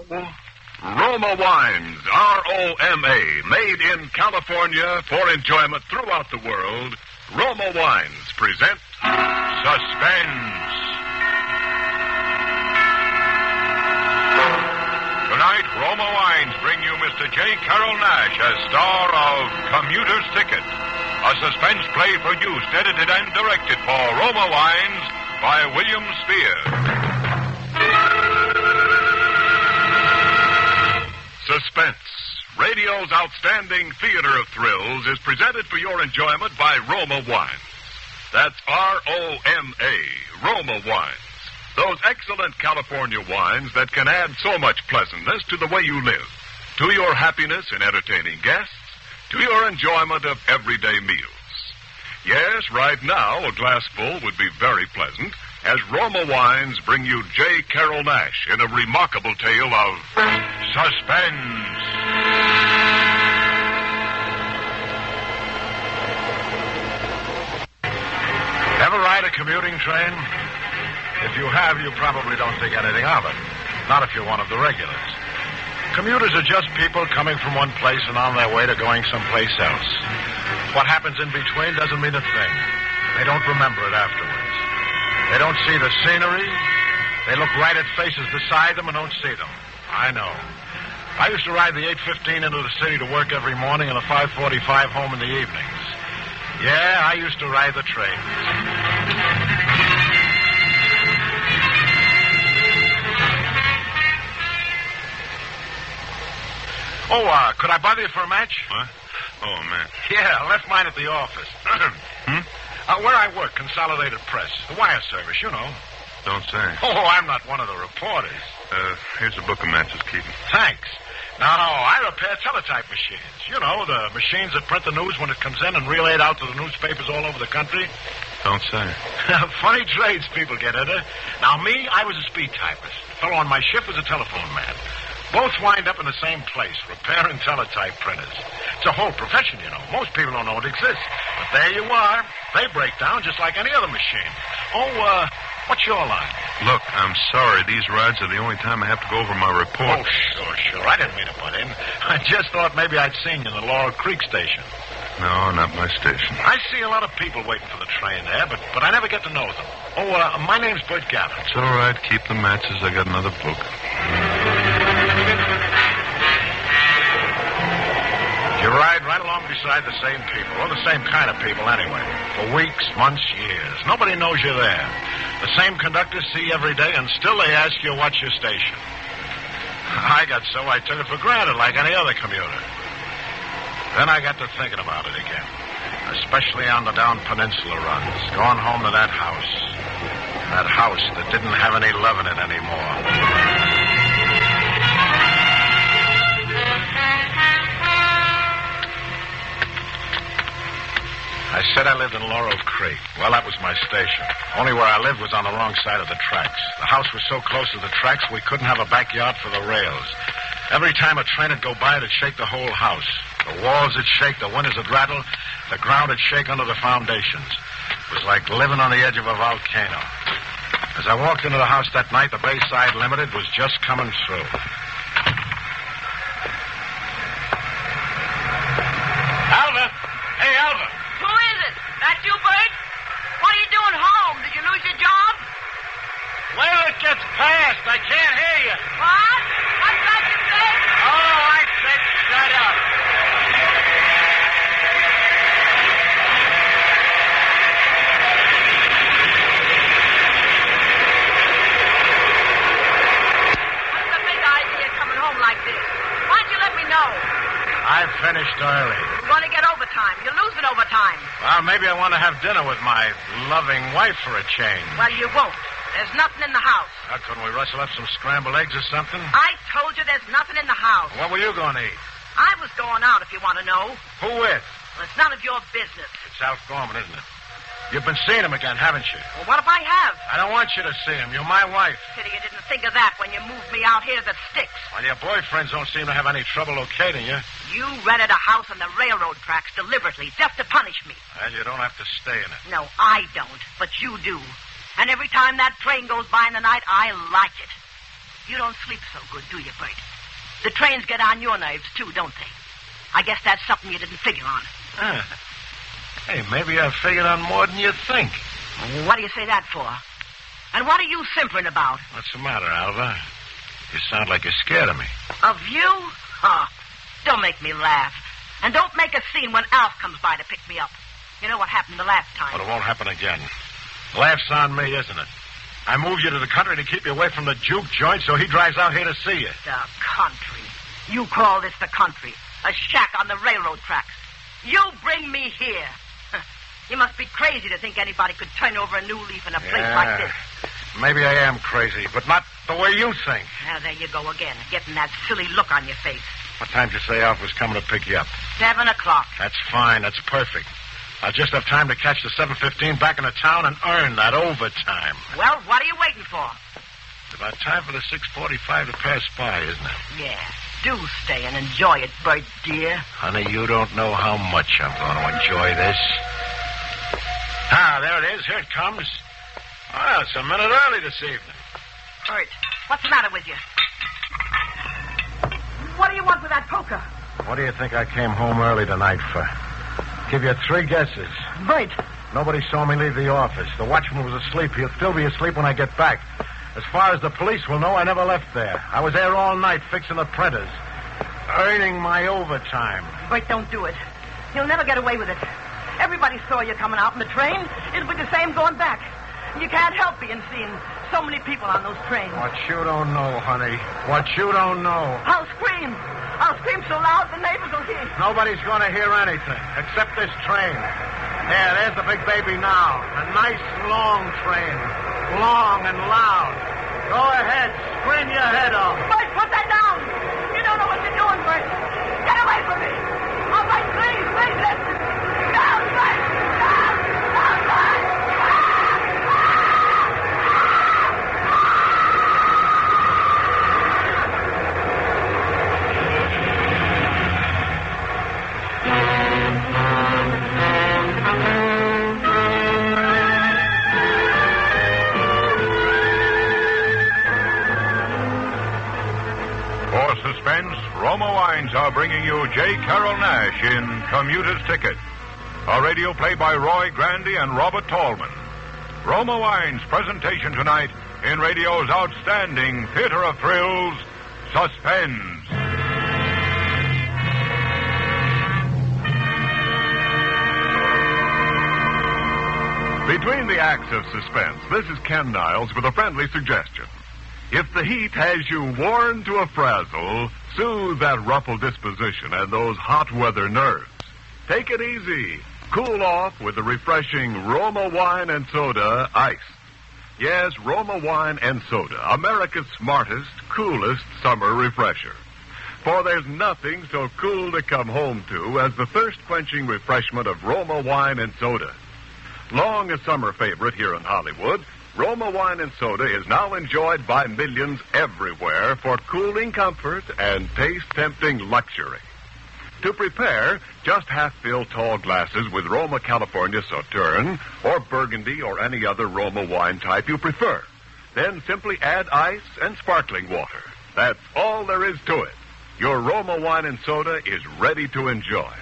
Roma Wines, R-O-M-A, made in California for enjoyment throughout the world. Roma Wines present Suspense. Tonight, Roma Wines bring you Mr. J. Carroll Nash as star of Commuter's Ticket, a suspense play produced, edited, and directed for Roma Wines by William Spear. Suspense, radio's outstanding theater of thrills, is presented for your enjoyment by Roma Wines. That's R-O-M-A, Roma Wines. Those excellent California wines that can add so much pleasantness to the way you live, to your happiness in entertaining guests, to your enjoyment of everyday meals. Yes, right now, a glassful would be very pleasant, as Roma Wines bring you J. Carroll Nash in a remarkable tale of suspense. Ever ride a commuting train? If you have, you probably don't think anything of it. Not if you're one of the regulars. Commuters are just people coming from one place and on their way to going someplace else. What happens in between doesn't mean a thing. They don't remember it afterwards. They don't see the scenery. They look right at faces beside them and don't see them. I know. I used to ride the 8:15 into the city to work every morning and the 5:45 home in the evenings. Yeah, I used to ride the trains. Oh, could I bother you for a match? What? Oh, man. Yeah, I left mine at the office. Where I work, Consolidated Press. The wire service, you know. Don't say. Oh, I'm not one of the reporters. Here's a book of matches, Keaton. Thanks. No, I repair teletype machines. You know, the machines that print the news when it comes in and relay it out to the newspapers all over the country. Don't say. Funny trades people get at it. Now, me, I was a speed typist. The fellow on my shift was a telephone man. Both wind up in the same place, repairing teletype printers. It's a whole profession, you know. Most people don't know it exists. But there you are. They break down just like any other machine. Oh, what's your line? Look, I'm sorry. These rides are the only time I have to go over my report. Oh, sure. I didn't mean to butt in. I just thought maybe I'd seen you in the Laurel Creek station. No, not my station. I see a lot of people waiting for the train there, but I never get to know them. Oh, my name's Bert Gavin. It's all right. Keep the matches. I got another book. You ride right along beside the same people, or the same kind of people anyway, for weeks, months, years. Nobody knows you're there. The same conductors see you every day, and still they ask you what's your station. I got so I took it for granted like any other commuter. Then I got to thinking about it again, especially on the down peninsula runs, going home to that house that didn't have any love in it anymore. I said I lived in Laurel Creek. Well, that was my station. Only where I lived was on the wrong side of the tracks. The house was so close to the tracks we couldn't have a backyard for the rails. Every time a train would go by, it'd shake the whole house. The walls would shake, the windows would rattle, the ground would shake under the foundations. It was like living on the edge of a volcano. As I walked into the house that night, the Bayside Limited was just coming through. Alva! Hey, Alva! Who is it? That you, Bert? What are you doing home? Did you lose your job? Wait till it gets past. I can't hear you. What? What's that you said? Oh, I said shut up. What's the big idea coming home like this? Why'd you let me know? I finished early. You're going to get overtime. You're losing overtime. Well, maybe I want to have dinner with my loving wife for a change. Well, you won't. There's nothing in the house. Now, couldn't we rustle up some scrambled eggs or something? I told you there's nothing in the house. What were you going to eat? I was going out, if you want to know. Who with? Well, it's none of your business. It's Alf Gorman, isn't it? You've been seeing him again, haven't you? Well, what if I have? I don't want you to see him. You're my wife. Pity you didn't think of that when you moved me out here to the sticks. Well, your boyfriends don't seem to have any trouble locating you. You rented a house on the railroad tracks deliberately, just to punish me. Well, you don't have to stay in it. No, I don't, but you do. And every time that train goes by in the night, I like it. You don't sleep so good, do you, Bert? The trains get on your nerves, too, don't they? I guess that's something you didn't figure on. Hey, maybe I figured on more than you think. What do you say that for? And what are you simpering about? What's the matter, Alva? You sound like you're scared of me. Of you? Oh, don't make me laugh. And don't make a scene when Alf comes by to pick me up. You know what happened the last time. But it won't happen again. Laugh's on me, isn't it? I moved you to the country to keep you away from the juke joint, so he drives out here to see you. The country. You call this the country. A shack on the railroad tracks. You bring me here. You must be crazy to think anybody could turn over a new leaf in a place like this. Maybe I am crazy, but not the way you think. Now, there you go again, getting that silly look on your face. What time did you say Alf was coming to pick you up? 7 o'clock. That's fine. That's perfect. I'll just have time to catch the 7:15 back into town and earn that overtime. Well, what are you waiting for? It's about time for the 6:45 to pass by, isn't it? Yeah. Do stay and enjoy it, Bert, dear. Honey, you don't know how much I'm going to enjoy this. Ah, there it is. Here it comes. Well, it's a minute early this evening. Bert, what's the matter with you? What do you want with that poker? What do you think I came home early tonight for? Give you 3 guesses. Bert. Nobody saw me leave the office. The watchman was asleep. He'll still be asleep when I get back. As far as the police will know, I never left there. I was there all night fixing the printers. Earning my overtime. Bert, don't do it. You'll never get away with it. Everybody saw you coming out in the train. It'll be the same going back. You can't help being seen. So many people on those trains. What you don't know, honey. What you don't know. I'll scream. I'll scream so loud the neighbors will hear. Nobody's going to hear anything except this train. There, there's the big baby now. A nice, long train. Long and loud. Go ahead. Scream your head off. Bert, put that down. You don't know what you're doing, Bert. Get away from me. Oh, Bert, please, listen. Down, Bert. Down, Bert. Suspense, Roma Wines are bringing you J. Carrol Nash in Commuter's Ticket, a radio play by Roy Grandy and Robert Tallman. Roma Wines' presentation tonight in radio's outstanding theater of thrills, Suspense. Between the acts of Suspense, this is Ken Niles with a friendly suggestion. If the heat has you worn to a frazzle, soothe that ruffled disposition and those hot weather nerves. Take it easy. Cool off with the refreshing Roma Wine and Soda Ice. Yes, Roma Wine and Soda, America's smartest, coolest summer refresher. For there's nothing so cool to come home to as the thirst-quenching refreshment of Roma Wine and Soda. Long a summer favorite here in Hollywood, Roma Wine and Soda is now enjoyed by millions everywhere for cooling comfort and taste-tempting luxury. To prepare, just half-fill tall glasses with Roma California Sauterne or Burgundy or any other Roma wine type you prefer. Then simply add ice and sparkling water. That's all there is to it. Your Roma Wine and Soda is ready to enjoy.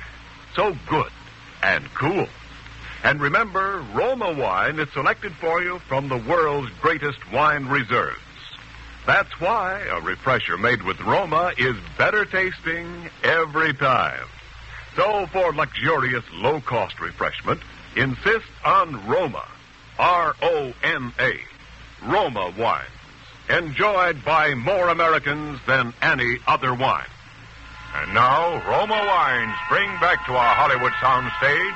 So good and cool. And remember, Roma wine is selected for you from the world's greatest wine reserves. That's why a refresher made with Roma is better tasting every time. So for luxurious, low-cost refreshment, insist on Roma. R-O-M-A. Roma wines. Enjoyed by more Americans than any other wine. And now, Roma Wines bring back to our Hollywood soundstage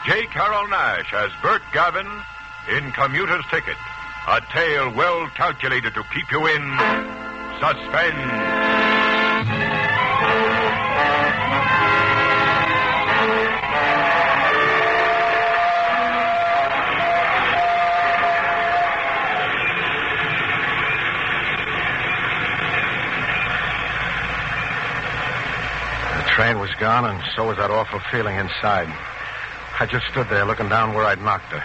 J. Carrol Nash as Bert Gavin in Commuter's Ticket, a tale well calculated to keep you in suspense. The train was gone, and so was that awful feeling inside. I just stood there looking down where I'd knocked her.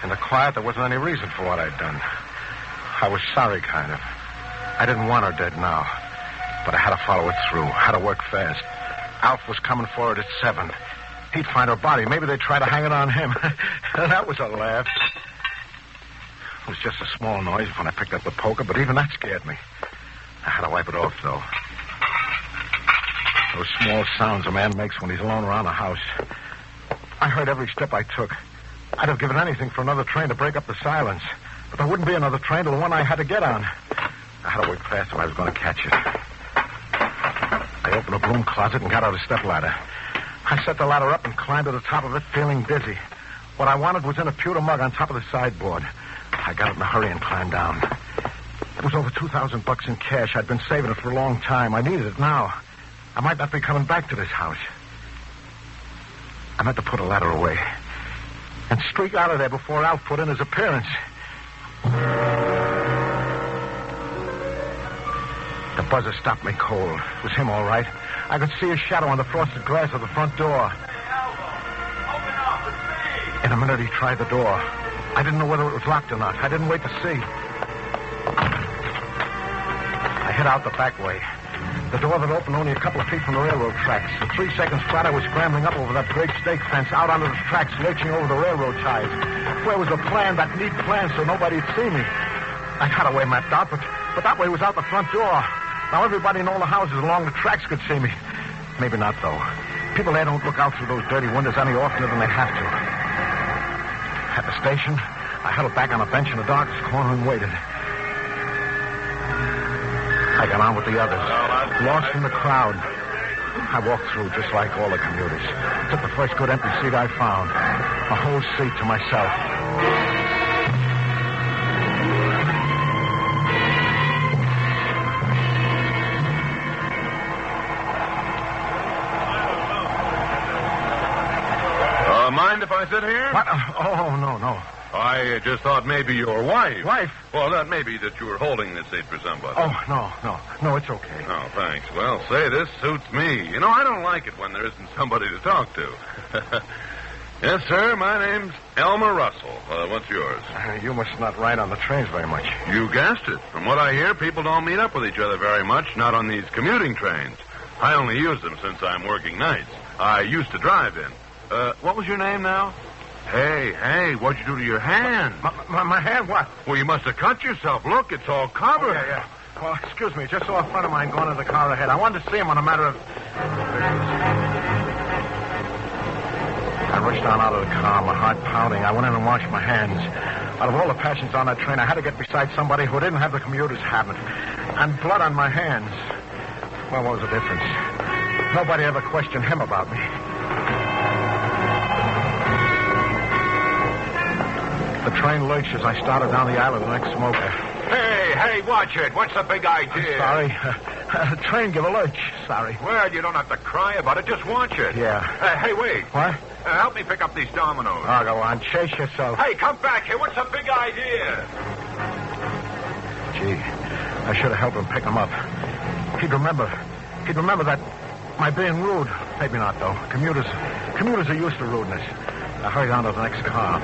In the quiet, there wasn't any reason for what I'd done. I was sorry, kind of. I didn't want her dead now. But I had to follow it through. Had to work fast. Alf was coming for it at 7. He'd find her body. Maybe they'd try to hang it on him. That was a laugh. It was just a small noise when I picked up the poker, but even that scared me. I had to wipe it off, though. Those small sounds a man makes when he's alone around the house. I heard every step I took. I'd have given anything for another train to break up the silence. But there wouldn't be another train to the one I had to get on. I had to work fast if I was going to catch it. I opened a broom closet and got out a stepladder. I set the ladder up and climbed to the top of it, feeling dizzy. What I wanted was in a pewter mug on top of the sideboard. I got it in a hurry and climbed down. It was over $2,000 in cash. I'd been saving it for a long time. I needed it now. I might not be coming back to this house. I meant to put a ladder away and streak out of there before Alf put in his appearance. The buzzer stopped me cold. It was him, all right. I could see his shadow on the frosted glass of the front door. In a minute, he tried the door. I didn't know whether it was locked or not. I didn't wait to see. I hid out the back way. The door that opened only a couple of feet from the railroad tracks. And 3 seconds flat, I was scrambling up over that great stake fence, out onto the tracks, lurching over the railroad ties. Where was the plan, that neat plan, so nobody'd see me? I had a way mapped out, but that way was out the front door. Now everybody in all the houses along the tracks could see me. Maybe not, though. People there don't look out through those dirty windows any oftener than they have to. At the station, I huddled back on a bench in the darkest corner and waited. I got on with the others, lost in the crowd. I walked through just like all the commuters. Took the first good empty seat I found. A whole seat to myself. Mind if I sit here? What? Oh, no. I just thought maybe your wife. Wife? Well, that may be that you were holding this seat for somebody. Oh, no, it's okay. Oh, thanks. Well, say, this suits me. You know, I don't like it when there isn't somebody to talk to. Yes, sir, my name's Elmer Russell. What's yours? You must not ride on the trains very much. You guessed it. From what I hear, people don't meet up with each other very much, not on these commuting trains. I only use them since I'm working nights. I used to drive in. What was your name now? Hey, what'd you do to your hand? My hand, what? Well, you must have cut yourself. Look, it's all covered. Oh, yeah. Well, excuse me, just saw a friend of mine going to the car ahead. I wanted to see him on a matter of... I rushed on out of the car, my heart pounding. I went in and washed my hands. Out of all the passions on that train, I had to get beside somebody who didn't have the commuter's habit. And blood on my hands. Well, what was the difference? Nobody ever questioned him about me. The train lurched as I started down the aisle of the next smoker. Hey, watch it. What's the big idea? Sorry. The train gave a lurch. Sorry. Well, you don't have to cry about it. Just watch it. Yeah. Hey, wait. What? Help me pick up these dominoes. Oh, go on. Chase yourself. Hey, come back here. What's the big idea? Gee, I should have helped him pick them up. He'd remember that my being rude. Maybe not, though. Commuters are used to rudeness. I hurried on to the next car.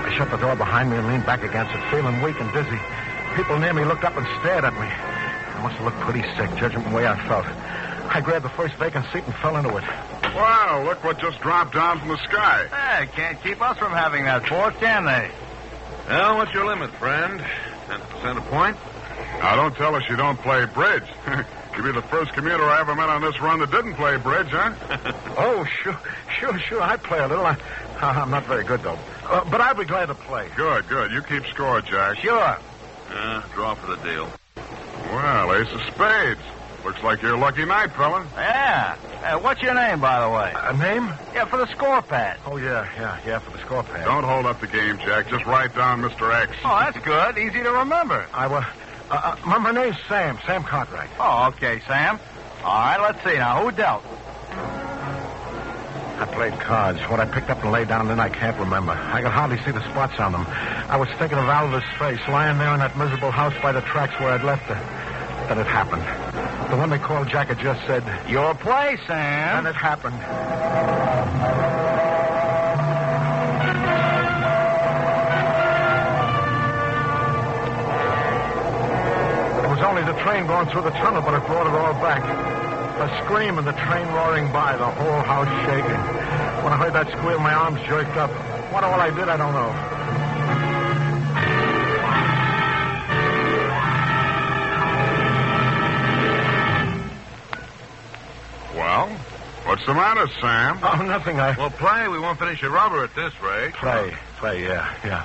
I shut the door behind me and leaned back against it, feeling weak and dizzy. People near me looked up and stared at me. I must have looked pretty sick, judging from the way I felt. I grabbed the first vacant seat and fell into it. Wow, look what just dropped down from the sky. Hey, can't keep us from having that sport, can they? Well, what's your limit, friend? 10% a point? Now, don't tell us you don't play bridge. You'll be the first commuter I ever met on this run that didn't play bridge, huh? Oh, sure. I play a little. I'm not very good, though. But I'll be glad to play. Good. You keep score, Jack. Sure. Draw for the deal. Well, ace of spades. Looks like your lucky night, fella. Yeah. What's your name, by the way? A name? Yeah, for the score pad. Oh, yeah, for the score pad. Don't hold up the game, Jack. Just write down Mr. X. Oh, that's good. Easy to remember. My name's Sam Cartwright. Oh, okay, Sam. All right, let's see now. Who dealt? I played cards. What I picked up and laid down then, I can't remember. I could hardly see the spots on them. I was thinking of Alva's face, lying there in that miserable house by the tracks where I'd left her. Then it happened. The one they called Jack had just said, Your play, Sam. And it happened. only the train going through the tunnel, but it brought it all back. A scream and the train roaring by, the whole house shaking. When I heard that squeal, my arms jerked up. What all I did, I don't know. Well, what's the matter, Sam? Oh, nothing. Well, play. We won't finish your rubber at this rate. Play, yeah.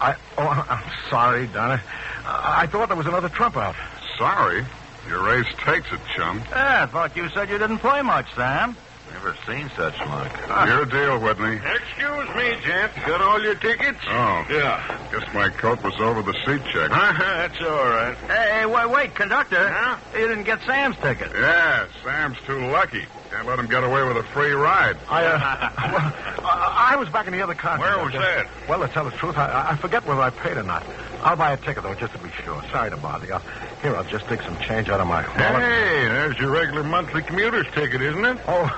I'm sorry, Donna. I thought there was another trump out. Sorry. Your race takes it, chum. Yeah, I thought you said you didn't play much, Sam. Never seen such luck. Your deal, Whitney. Excuse me, gent. Got all your tickets? Oh. Yeah. Guess my coat was over the seat check. That's all right. Hey, wait, conductor. Huh? You didn't get Sam's ticket. Yeah, Sam's too lucky. Can't let him get away with a free ride. I was back in the other car. Where was that? Well, to tell the truth, I forget whether I paid or not. I'll buy a ticket, though, just to be sure. Sorry to bother you. Here, I'll just take some change out of my wallet. Hey, there's your regular monthly commuter's ticket, isn't it? Oh,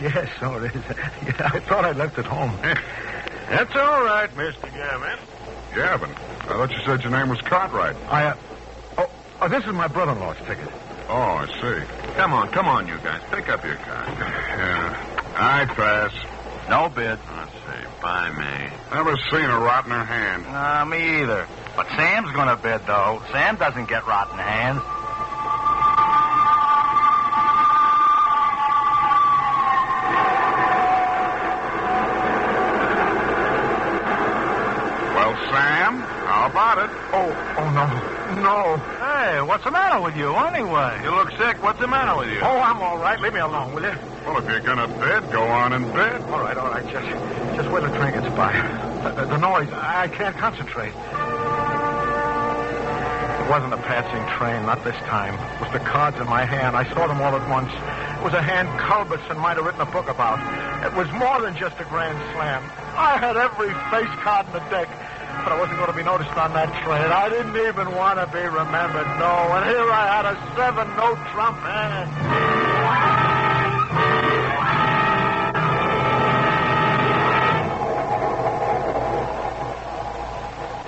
yes, so it is. Yeah, I thought I left it home. That's all right, Mr. Gavin. Gavin, I thought you said your name was Cartwright. Oh, this is my brother-in-law's ticket. Oh, I see. Come on, you guys. Pick up your card. Yeah. I pass. No bid. Let's see. By me. Never seen a rottener hand. Me either. But Sam's gonna bid, though. Sam doesn't get rotten hands. Well, Sam, how about it? Oh, no. Hey, what's the matter with you, anyway? You look sick. What's the matter with you? Oh, I'm all right. Leave me alone, will you? Well, if you're gonna bid, go on and bid. All right. Just wait till the train gets by. The noise, I can't concentrate. It wasn't a passing train, not this time. It was the cards in my hand. I saw them all at once. It was a hand Culbertson might have written a book about. It was more than just a grand slam. I had every face card in the deck, but I wasn't going to be noticed on that train. I didn't even want to be remembered, no. And here I had a 7-note trump hand.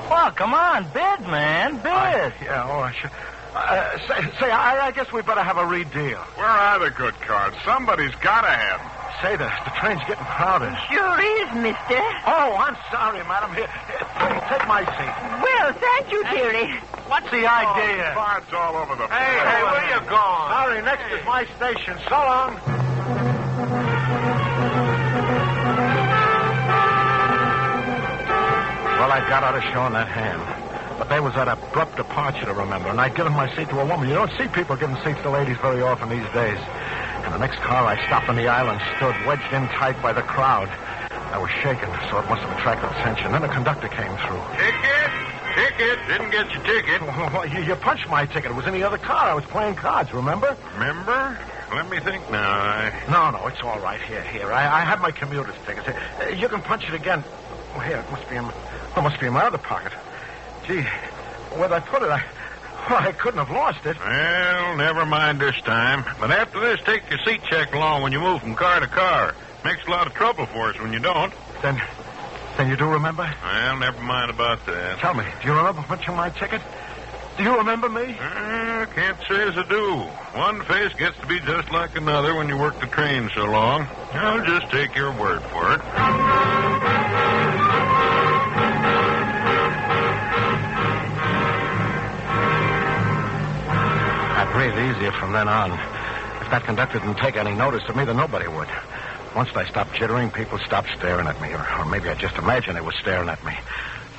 Well, come on, bid, man, bid. I should. I guess we better have a redeal. Where are the good cards? Somebody's got to have them. Say, the train's getting crowded. Sure is, mister. Oh, I'm sorry, madam. Here, take my seat. Well, thank you, dearie. What's the idea? Cards all over the place. Hey, where you going? Sorry, next is my station. So long. Well, I got out of showing that hand. But there was that abrupt departure to remember, and I'd given my seat to a woman. You don't see people giving seats to ladies very often these days. In the next car, I stopped on the aisle and stood wedged in tight by the crowd. I was shaken, so it must have attracted attention. Then the conductor came through. Ticket. Didn't get your ticket. Well, you punched my ticket. It was in the other car. I was playing cards, remember? Remember? Let me think now. No, it's all right. Here. I have my commuter's ticket. You can punch it again. Oh, here, it must be in my other pocket. Gee, where'd I put it? I couldn't have lost it. Well, never mind this time. But after this, take your seat check along when you move from car to car. Makes a lot of trouble for us when you don't. Then you do remember? Well, never mind about that. Tell me, do you remember punching my ticket? Do you remember me? Can't say as I do. One face gets to be just like another when you work the train so long. I'll just take your word for it. I breathed easier from then on. If that conductor didn't take any notice of me, then nobody would. Once I stopped jittering, people stopped staring at me, or maybe I just imagined they were staring at me.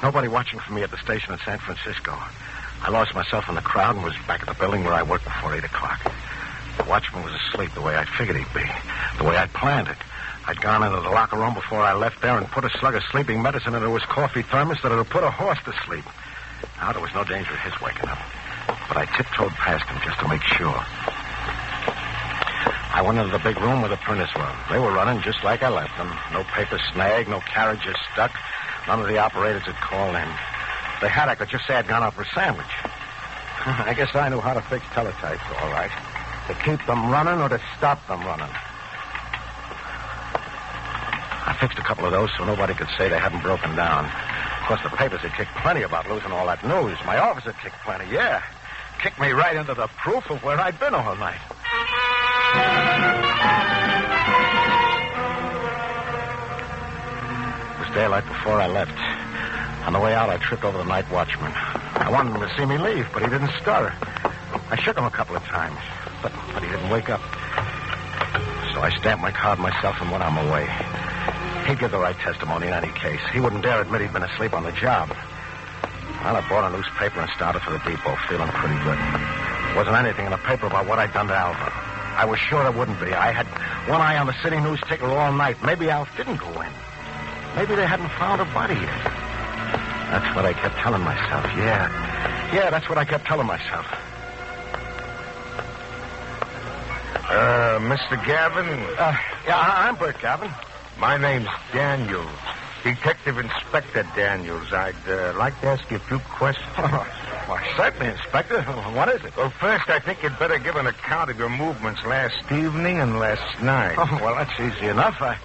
Nobody watching for me at the station in San Francisco. I lost myself in the crowd and was back at the building where I worked before 8 o'clock. The watchman was asleep the way I figured he'd be, the way I'd planned it. I'd gone into the locker room before I left there and put a slug of sleeping medicine into his coffee thermos that would put a horse to sleep. Now, there was no danger of his waking up. But I tiptoed past him just to make sure. I went into the big room where the printers were. They were running just like I left them. No paper snag, no carriages stuck. None of the operators had called in. If they had, I could just say I'd gone out for a sandwich. I guess I knew how to fix teletypes, all right. To keep them running or to stop them running. I fixed a couple of those so nobody could say they hadn't broken down. Of course, the papers had kicked plenty about losing all that news. My office had kicked plenty, yeah. kicked me right into the proof of where I'd been all night. It was daylight before I left. On the way out, I tripped over the night watchman. I wanted him to see me leave, but he didn't stir. I shook him a couple of times, but he didn't wake up. So I stamped my card myself and went on my way. He'd give the right testimony in any case. He wouldn't dare admit he'd been asleep on the job. Well, I bought a newspaper and started for the depot, feeling pretty good. There wasn't anything in the paper about what I'd done to Alva. I was sure there wouldn't be. I had one eye on the city news ticker all night. Maybe Alf didn't go in. Maybe they hadn't found a body yet. That's what I kept telling myself. Yeah, that's what I kept telling myself. Mr. Gavin? Yeah, I'm Bert Gavin. My name's Daniels. Detective Inspector Daniels. I'd like to ask you a few questions. Why, certainly, Inspector. What is it? Well, first, I think you'd better give an account of your movements last evening and last night. Oh, well, that's easy enough. I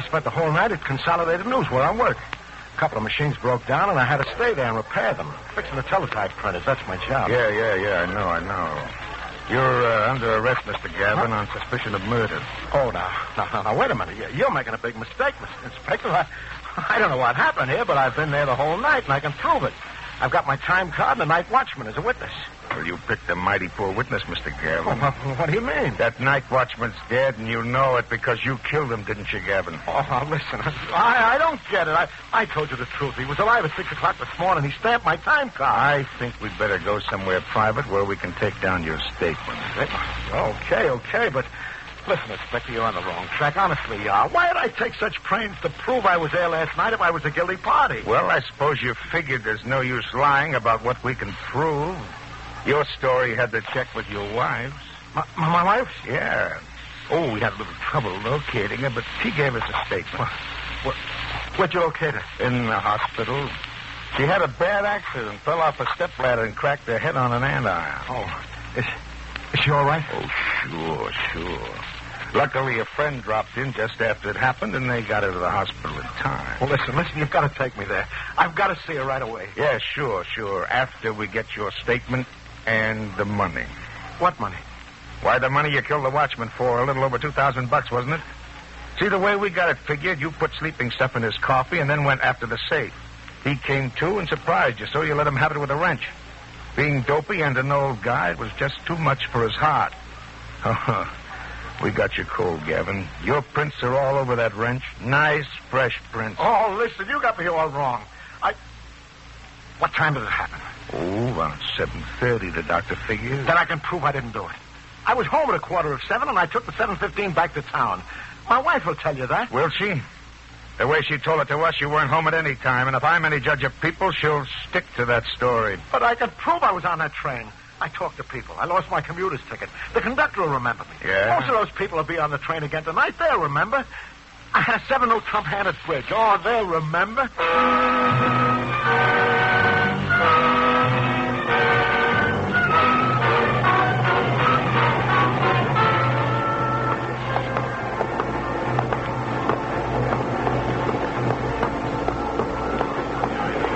spent the whole night at Consolidated News where I work. A couple of machines broke down, and I had to stay there and repair them. Fixing the teletype printers, that's my job. Yeah, I know. You're under arrest, Mr. Gavin, on suspicion of murder. Oh, now, wait a minute. You're making a big mistake, Mr. Inspector. I don't know what happened here, but I've been there the whole night, and I can prove it. I've got my time card and the night watchman as a witness. Well, you picked a mighty poor witness, Mr. Gavin. What do you mean? That night watchman's dead, and you know it because you killed him, didn't you, Gavin? Oh, listen, I don't get it. I told you the truth. He was alive at 6 o'clock this morning. He stamped my time card. I think we'd better go somewhere private where we can take down your statement. Okay, but listen, Inspector, you're on the wrong track. Honestly, why did I take such pains to prove I was there last night if I was a guilty party? Well, I suppose you figured there's no use lying about what we can prove. Your story had to check with your wives. My wife? Yeah. Oh, we had a little trouble locating her, but she gave us a statement. Where'd you locate her? In the hospital. She had a bad accident, fell off a stepladder and cracked her head on an andiron. Oh, is she all right? Oh, sure. Luckily, a friend dropped in just after it happened, and they got her to the hospital in time. Well, listen, you've got to take me there. I've got to see her right away. Yeah, sure. After we get your statement and the money. What money? Why, the money you killed the watchman for, a little over $2,000, wasn't it? See, the way we got it figured, you put sleeping stuff in his coffee and then went after the safe. He came to and surprised you, so you let him have it with a wrench. Being dopey and an old guy, it was just too much for his heart. We got you cold, Gavin. Your prints are all over that wrench. Nice, fresh prints. Oh, listen, you got me all wrong. What time did it happen? Oh, around 7:30, the doctor figures. Then I can prove I didn't do it. I was home at 7:15, and I took the 7:15 back to town. My wife will tell you that. Will she? The way she told it to us, you weren't home at any time, and if I'm any judge of people, she'll stick to that story. But I can prove I was on that train. I talked to people. I lost my commuter's ticket. The conductor will remember me. Yeah? Most of those people will be on the train again tonight. They'll remember. I had a 7-0 Trump hand at bridge. Oh, they'll remember.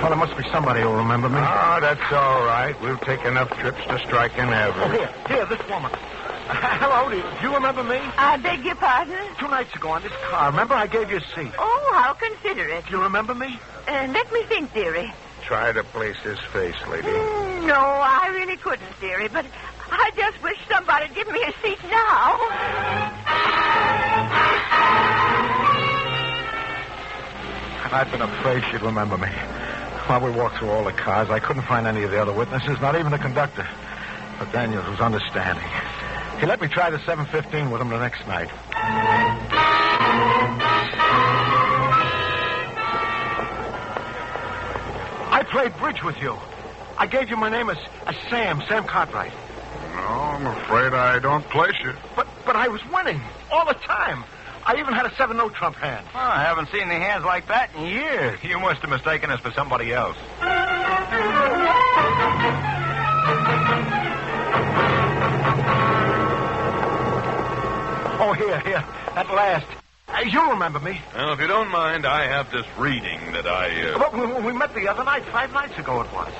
Well, there must be somebody who'll remember me. Oh, that's all right. We'll take enough trips to strike an average. Oh, here, this woman. Hello, do you remember me? I beg your pardon? 2 nights ago on this car. Remember, I gave you a seat. Oh, how considerate. Do you remember me? Let me think, dearie. Try to place his face, lady. No, I really couldn't, dearie, but I just wish somebody'd give me a seat now. And I'd been afraid she'd remember me. While we walked through all the cars, I couldn't find any of the other witnesses, not even the conductor. But Daniels was understanding. He let me try the 7:15 with him the next night. I played bridge with you. I gave you my name as Sam Cartwright. No, I'm afraid I don't place you. But I was winning all the time. I even had a 7-0 Trump hand. Oh, I haven't seen any hands like that in years. You must have mistaken us for somebody else. Oh, here, at last. You remember me. Well, if you don't mind, I have this reading that I... Well, we met the other night, 5 nights ago it was.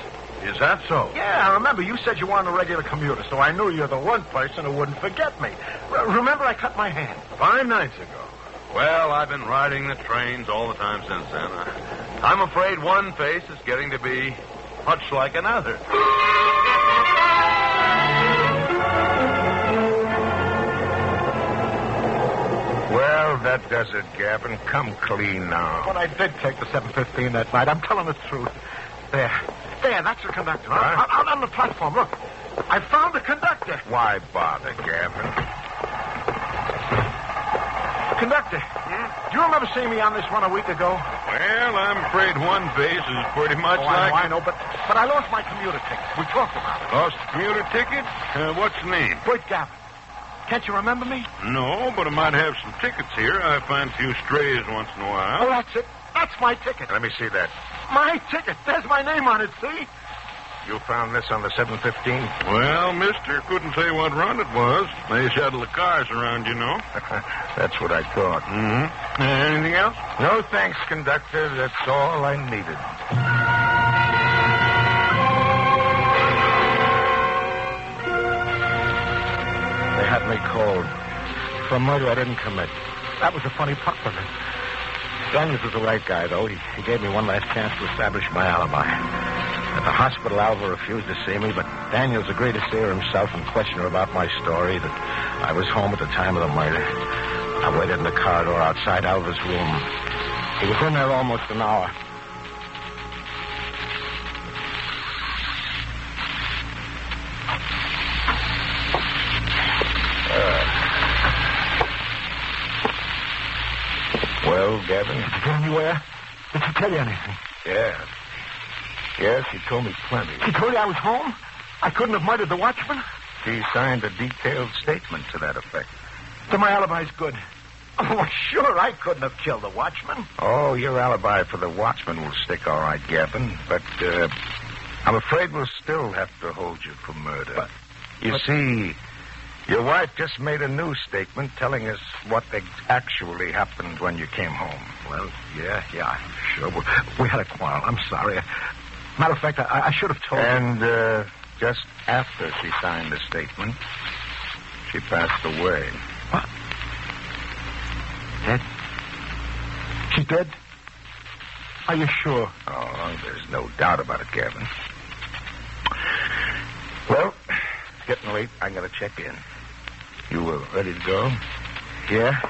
Is that so? Yeah, I remember you said you wanted a regular commuter, so I knew you're the one person who wouldn't forget me. Remember I cut my hand? 5 nights ago. Well, I've been riding the trains all the time since then. I'm afraid one face is getting to be much like another. Well, that does it, Gavin. Come clean now. But I did take the 7:15 that night. I'm telling the truth. There, that's the conductor. Huh? Out on the platform. Look, I found the conductor. Why bother, Gavin? Conductor, do you remember seeing me on this run a week ago? Well, I'm afraid one face is pretty much I know, but I lost my commuter ticket. We talked about it. Lost a commuter ticket? What's the name? Bert Gavin. Can't you remember me? No, but I might have some tickets here. I find a few strays once in a while. Oh, that's it. That's my ticket. Let me see that. My ticket. There's my name on it, see? You found this on the 7:15? Well, mister, couldn't say what run it was. They shuttle the cars around, you know. That's what I thought. Mm-hmm. Anything else? No thanks, conductor. That's all I needed. They had me cold. For murder I didn't commit. That was the funny part of it. Daniels was the right guy, though. He gave me one last chance to establish my alibi. At the hospital, Alva refused to see me, but Daniels agreed to see her himself and question her about my story, that I was home at the time of the murder. I waited in the corridor outside Alva's room. He was in there almost an hour. Well, Gavin? Did you get anywhere? Did she tell you anything? Yeah. Yes, he told me plenty. She told you I was home? I couldn't have murdered the watchman? She signed a detailed statement to that effect. So my alibi's good. Oh, sure, I couldn't have killed the watchman. Oh, your alibi for the watchman will stick all right, Gavin. But I'm afraid we'll still have to hold you for murder. You see, your wife just made a new statement telling us what actually happened when you came home. Well, yeah, sure. We had a quarrel. I'm sorry. Matter of fact, I should have told you. And just after she signed the statement, she passed away. What? Dead? She's dead? Are you sure? Oh, there's no doubt about it, Gavin. Well, it's getting late. I gotta check in. You ready to go? Yeah.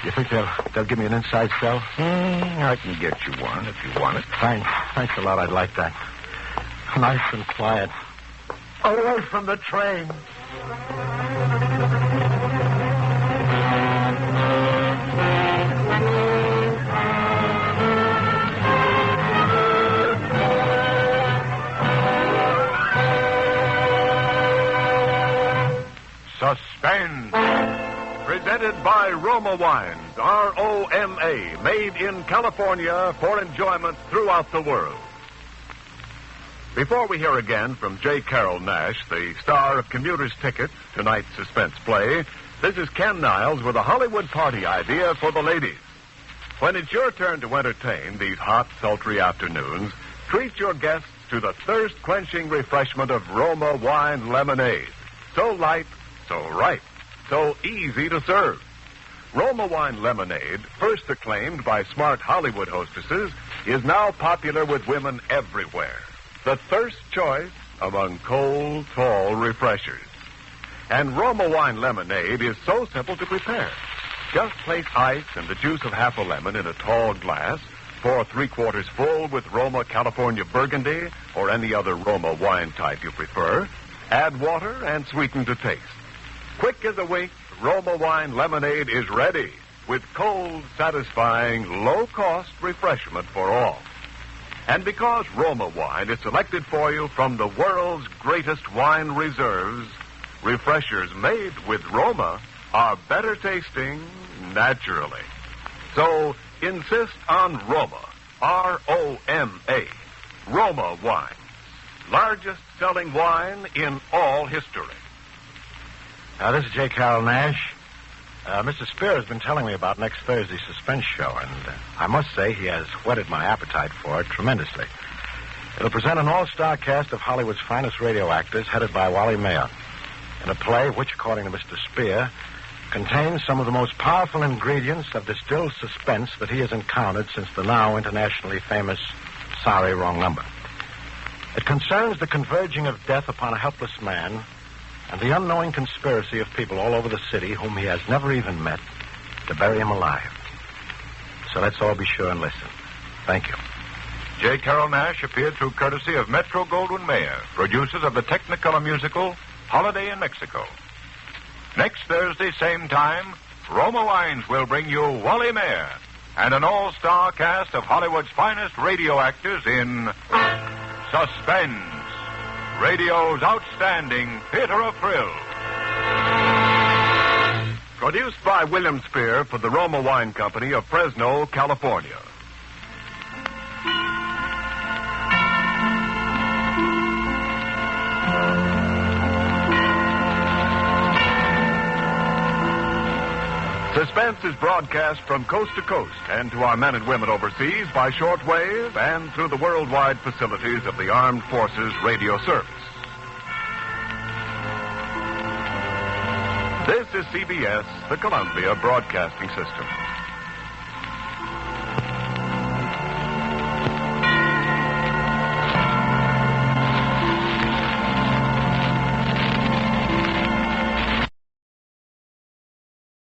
You think they'll give me an inside cell? I can get you one if you want it. Thanks a lot. I'd like that. Nice and quiet. Away from the train. Suspense. Presented by Roma Wines, R-O-M-A, made in California for enjoyment throughout the world. Before we hear again from J. Carroll Nash, the star of Commuter's Ticket, tonight's suspense play, this is Ken Niles with a Hollywood party idea for the ladies. When it's your turn to entertain these hot, sultry afternoons, treat your guests to the thirst-quenching refreshment of Roma Wine Lemonade. So light, so ripe, so easy to serve. Roma Wine Lemonade, first acclaimed by smart Hollywood hostesses, is now popular with women everywhere. The thirst choice among cold, tall refreshers. And Roma Wine Lemonade is so simple to prepare. Just place ice and the juice of half a lemon in a tall glass, pour 3/4 full with Roma California Burgundy or any other Roma wine type you prefer, add water and sweeten to taste. Quick as a wink, Roma Wine Lemonade is ready with cold, satisfying, low-cost refreshment for all. And because Roma wine is selected for you from the world's greatest wine reserves, refreshers made with Roma are better tasting naturally. So insist on Roma, R-O-M-A, Roma wine, largest selling wine in all history. This is J. Carroll Nash. Mr. Spear has been telling me about next Thursday's Suspense show, and I must say he has whetted my appetite for it tremendously. It'll present an all-star cast of Hollywood's finest radio actors headed by Wally Mayer in a play which, according to Mr. Spear, contains some of the most powerful ingredients of distilled suspense that he has encountered since the now internationally famous Sorry, Wrong Number. It concerns the converging of death upon a helpless man and the unknowing conspiracy of people all over the city whom he has never even met to bury him alive. So let's all be sure and listen. Thank you. J. Carroll Nash appeared through courtesy of Metro-Goldwyn-Mayer, producers of the Technicolor musical Holiday in Mexico. Next Thursday, same time, Roma Wines will bring you Wally Mayer and an all-star cast of Hollywood's finest radio actors in Suspense, radio's outstanding theater of thrill. Produced by William Spear for the Roma Wine Company of Fresno, California. Suspense is broadcast from coast to coast and to our men and women overseas by shortwave and through the worldwide facilities of the Armed Forces Radio Service. This is CBS, the Columbia Broadcasting System.